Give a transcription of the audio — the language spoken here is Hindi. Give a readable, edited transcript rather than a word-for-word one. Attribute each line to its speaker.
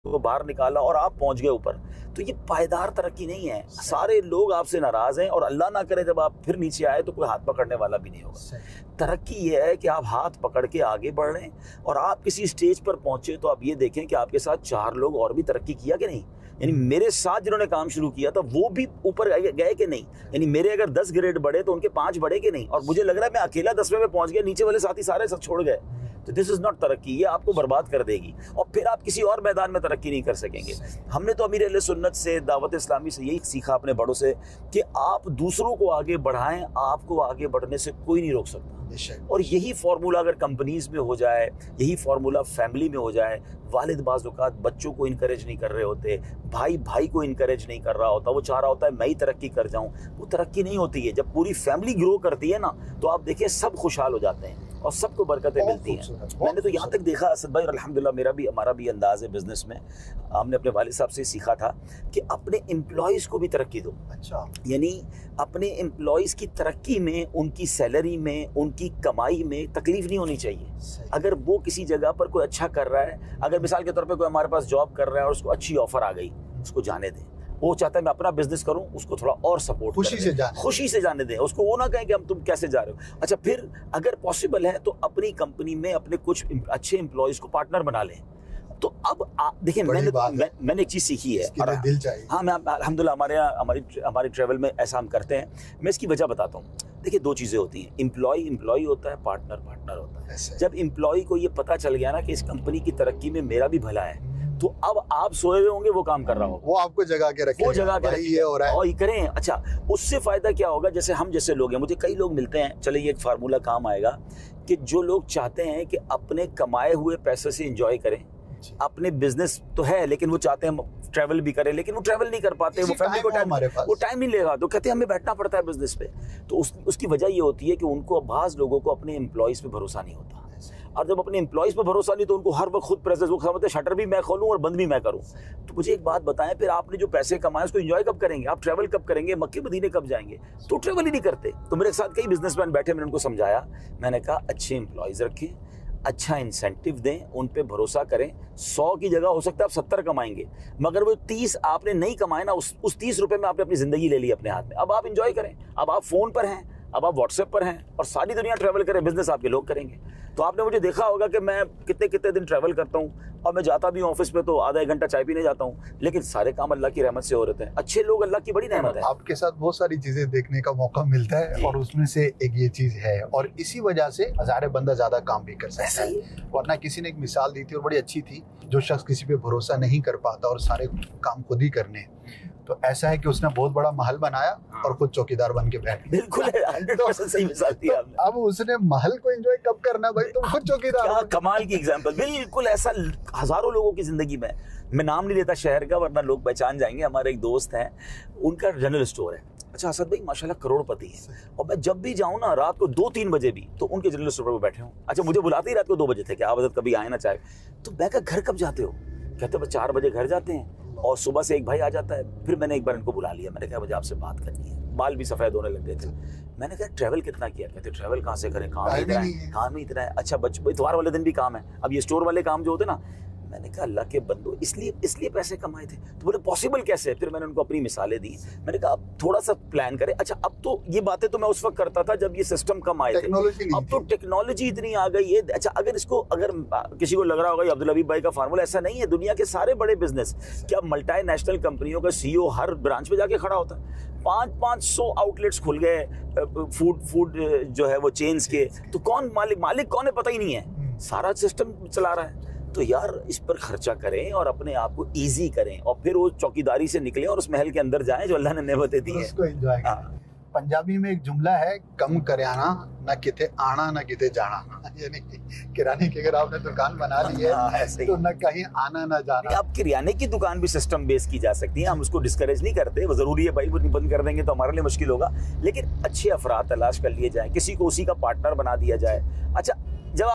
Speaker 1: को बाहर निकाला और आप पहुंच गए ऊपर। तो ये पायदार तरक्की नहीं है। सारे लोग आपसे नाराज हैं और अल्लाह ना करे जब आप फिर नीचे आए तो कोई हाथ पकड़ने वाला भी नहीं होगा। तरक्की ये है कि आप हाथ पकड़ के आगे बढ़ रहे हैं और आप किसी स्टेज पर पहुंचे तो आप ये देखें कि आपके साथ 4 लोग और भी तरक्की किया कि नहीं। यानी मेरे साथ जिन्होंने काम शुरू किया था वो भी ऊपर गए कि नहीं। यानी मेरे अगर 10 ग्रेड बढ़े तो उनके 5 बढ़े कि नहीं। और मुझे लग रहा है मैं अकेला 10वें में पहुंच गया, नीचे वाले साथी सारे सब छोड़ गए। तो दिस इज नॉट तरक्की, ये आपको बर्बाद कर देगी और फिर आप किसी और मैदान में तरक्की नहीं कर सकेंगे। हमने तो अमीर अहले सुन्नत से, दावत इस्लामी से यही सीखा अपने बड़ों से कि आप दूसरों को आगे बढ़ाएं, आपको आगे बढ़ने से कोई नहीं रोक सकता। और यही फार्मूला अगर कंपनीज में हो जाए, यही फार्मूला फैमिली में हो जाए, वालिद बाज़ औक़ात बच्चों को इनकरेज नहीं कर रहे होते, भाई भाई को इनकरेज नहीं कर रहा होता, वो चाह रहा होता है मैं ही तरक्की कर जाऊं, वो तरक्की नहीं होती है। जब पूरी फैमिली ग्रो करती है ना तो आप देखिए सब खुशहाल हो जाते हैं और सबको बरकतें मिलती हैं। मैंने तो यहाँ तक देखा असद भाई, और अल्हम्दुलिल्लाह हमारा भी अंदाज़ है बिजनेस में, हमने अपने वालिद साहब से सीखा था कि अपने एम्प्लॉयज़ को भी तरक्की दो। अच्छा, यानी अपने एम्प्लॉयज़ की तरक्की में, उनकी सैलरी में, उनकी कमाई में तकलीफ नहीं होनी चाहिए। अगर वो किसी जगह पर कोई अच्छा कर रहा है, अगर मिसाल के तौर पे कोई हमारे पास जॉब कर रहा है और उसको अच्छी ऑफर आ गई, उसको जाने दें। वो चाहता है मैं अपना बिजनेस करूं, उसको थोड़ा और सपोर्ट खुशी से जाने दें। उसको वो ना कहें कि हम तुम कैसे जा रहे हो। अच्छा, फिर अगर पॉसिबल है तो अपनी कंपनी में अपने कुछ अच्छे एम्प्लॉयज़ को पार्टनर बना लें। तो अब देखिए मैंने एक चीज़ सीखी है,
Speaker 2: दिल चाहिए।
Speaker 1: हाँ, मैं अल्हम्दुलिल्लाह हमारी ट्रैवल में ऐसा हम करते हैं। मैं इसकी वजह बताता हूँ। देखिए 2 चीज़ें होती हैं, एम्प्लॉय होता है, पार्टनर होता है। जब एम्प्लॉय को ये पता चल गया ना कि इस कंपनी की तरक्की में मेरा भी भला है, तो अब आप सोए हुए होंगे, वो काम कर रहा हो,
Speaker 2: वो आपको जगा के रखेगा,
Speaker 1: वो जगा के
Speaker 2: ये हो रहा है
Speaker 1: और ये करें। अच्छा, उससे फायदा क्या होगा, जैसे हम जैसे लोग हैं, मुझे कई लोग मिलते हैं, चले ये एक फार्मूला काम आएगा कि जो लोग चाहते हैं कि अपने कमाए हुए पैसे से एंजॉय करें, अपने बिजनेस तो है लेकिन वो चाहते हैं ट्रैवल भी करें, लेकिन वो ट्रैवल नहीं कर पाते, वो फैमिली को टाइम नहीं लेगा, तो कहते हैं हमें बैठना पड़ता है बिजनेस पे। तो उसकी वजह ये होती है कि उनको, बाज़ लोगों को अपने एम्प्लॉयज़ पे भरोसा नहीं होता, और जब अपने एम्प्लॉयज़ पे भरोसा नहीं तो उनको हर वक्त खुद प्रेजेंस, वो समझते शटर भी मैं खोलूं और बंद भी मैं करूं। तो मुझे एक बात बताएं, फिर आपने जो पैसे कमाए उसको एंजॉय कब करेंगे? आप ट्रैवल कब करेंगे? मक्के मदीने कब जाएंगे? तो ट्रैवल ही नहीं करते। तो मेरे साथ कई बिजनेसमैन बैठे, मैंने उनको समझाया, मैंने कहा अच्छे एम्प्लॉयज़ रखें, अच्छा इंसेंटिव दें, उन पे भरोसा करें। 100 की जगह हो सकता है आप 70 कमाएंगे, मगर वो 30 आपने नहीं कमाए ना, उस 30 रुपए में आपने अपनी जिंदगी ले ली अपने हाथ में। अब आप एंजॉय करें, अब आप फोन पर हैं, अब आप व्हाट्सएप पर हैं और सारी दुनिया ट्रैवल करें, बिजनेस आपके लोग करेंगे। तो आपने मुझे देखा होगा कि मैं कितने दिन ट्रैवल करता हूँ और मैं जाता भी हूँ ऑफिस पे तो आधा 1 घंटा चाय पीने जाता हूँ, लेकिन सारे काम अल्लाह की रहमत से हो रहे हैं। अच्छे लोग अल्लाह की बड़ी रहमत है।
Speaker 2: आपके साथ बहुत सारी चीजें देखने का मौका मिलता है और उसमें से एक ये चीज है, और इसी वजह से हजारे बंदा ज्यादा काम भी कर सकता है। वरना किसी ने एक मिसाल दी थी और बड़ी अच्छी थी, जो शख्स किसी पे भरोसा नहीं कर पाता और सारे काम खुद ही करने, तो ऐसा है कि उसने बहुत बड़ा महल बनाया और खुद चौकीदार बन के बैठ।
Speaker 1: बिल्कुल 100% सही मिसाल दी आपने।
Speaker 2: अब उसने महल को एंजॉय कब करना भाई, तुम खुद चौकीदार।
Speaker 1: क्या कमाल की एग्जांपल, बिल्कुल ऐसा हजारों लोगों की जिंदगी में। मैं नाम नहीं लेता शहर का वरना लोग पहचान जाएंगे। हमारे एक दोस्त हैं, उनका जनरल स्टोर है। अच्छा असद भाई माशाल्लाह करोड़पति है, और मैं जब भी जाऊँ ना रात को 2-3 बजे भी तो उनके जनरल स्टोर पर बैठे हूँ। अच्छा, मुझे बुलाते ही रात को 2 बजे थे कि आप कभी आए ना चाहे, तो मैं कहा घर कब जाते हो? कहते बस 4 बजे घर जाते हैं और सुबह से एक भाई आ जाता है। फिर मैंने एक बार इनको बुला लिया, मैंने कहा मुझे आपसे बात करनी है। बाल भी सफेद होने लग गए थे। मैंने कहा ट्रैवल कितना किया? कहते ट्रैवल कहाँ से करें, काम ही इतना है। अच्छा इतवार वाले दिन भी काम है। अब ये स्टोर वाले काम जो होते ना, मैंने कहा अल्लाह के बंदो इसलिए पैसे कमाए थे। तो बोले पॉसिबल कैसे? फिर मैंने उनको अपनी मिसालें दी। मैंने कहा अब थोड़ा सा प्लान करें। अच्छा, अब तो ये बातें तो मैं उस वक्त करता था जब ये सिस्टम कम आए थे, अब तो टेक्नोलॉजी इतनी आ गई है। अच्छा, अगर किसी को लग रहा होगा अब्दुल हबीब भाई का फार्मूला, ऐसा नहीं है। दुनिया के सारे बड़े बिजनेस, क्या मल्टीनेशनल कंपनियों का CEO हर ब्रांच पे जाके खड़ा होता है? 500 आउटलेट्स खुल गए फूड जो है वो चेन्स के, तो कौन मालिक कौन है पता ही नहीं है, सारा सिस्टम चला रहा है। तो यार इस पर खर्चा करें और अपने आप को इजी करें और फिर वो चौकीदारी से निकलें और उस महल के अंदर जाएं जो अल्लाह ने नेमतें दी हैं,
Speaker 2: उसको एंजॉय करें। पंजाबी में एक जुमला है, कम करियाना ना किते आना ना किते जाना, यानी किराने की अगर आपने दुकान बना ली है तो ना कहीं आना ना जाना।
Speaker 1: अब किराने की दुकान भी सिस्टम बेस की जा सकती है, हम उसको डिस्करेज नहीं करते। वो जरूरी है भाई, वो बंद कर देंगे तो हमारे लिए मुश्किल होगा, लेकिन अच्छे अफराद तलाश कर लिए जाए, किसी को उसी का पार्टनर बना दिया जाए। अच्छा, जब